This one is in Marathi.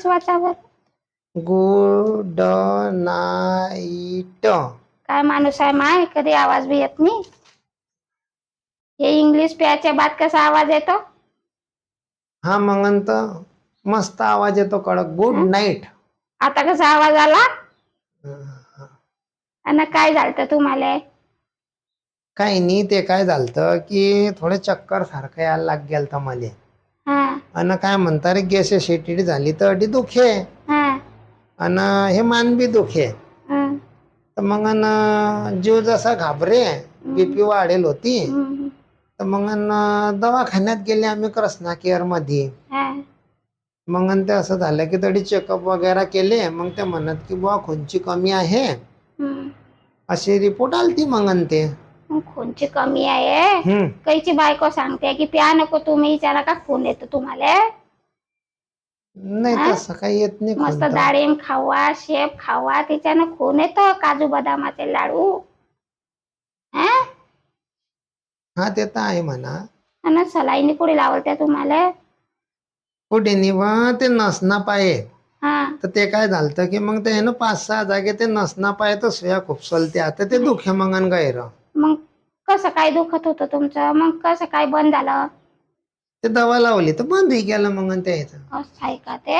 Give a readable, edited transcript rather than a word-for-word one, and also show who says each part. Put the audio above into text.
Speaker 1: इंग्लिश वाचा बर.
Speaker 2: Good night.
Speaker 1: काय माणूस आहे माय, कधी आवाज भी येत नाही. हे इंग्लिश प्याच्या बाद कसा आवाज येतो?
Speaker 2: हा मग मस्त आवाज येतो कडक. Good night.
Speaker 1: आता कसा आवाज आला? आणि काय झालं तुम्हाला?
Speaker 2: काही नाही, ते काय झालं की थोडे चक्कर सारखं यायला लाग गेल तर मला. आणि काय म्हणता रे, गॅस एसिडिटी झाली तर अडी दुखे आणि हे मान बी दुखे. तर मग जीव जसा घाबरे, बीपी वाढेल होती. तर मग दवाखान्यात गेले आम्ही कृष्णा केअर मध्ये. मग ते असं झालं की तरी चेकअप वगैरे केले. मग ते म्हणत की बुवा खूनची कमी आहे, अशी रिपोर्ट आलती. मग ते
Speaker 1: खूनची कमी आहे. कैची बायको सांगते की प्या नको तुम्ही, विचारा का खून येतो तुम्हाला?
Speaker 2: नाही तसं काही येत नाही.
Speaker 1: मस्त डाळिंब खावा, शेप खावा, तिच्यानं खून येतो. काजू बदामाचे लाडू.
Speaker 2: हा ते तर आहे म्हणा.
Speaker 1: आणि सलाईनी कुठे लावत्या तुम्हाला?
Speaker 2: कुठे निवा ते नसना पाये. तर ते काय झालं की मग ते 5-6 जागे ते नसना पाय तर सुया खूप चलते. आता ते दुखे मग गैर.
Speaker 1: मग कसं काय दुखत होतं तुमचं? मग कसं काय बंद झालं?
Speaker 2: ते दवा लावली तर बंद होई गेलं मग त्याचं.
Speaker 1: असं आहे का ते?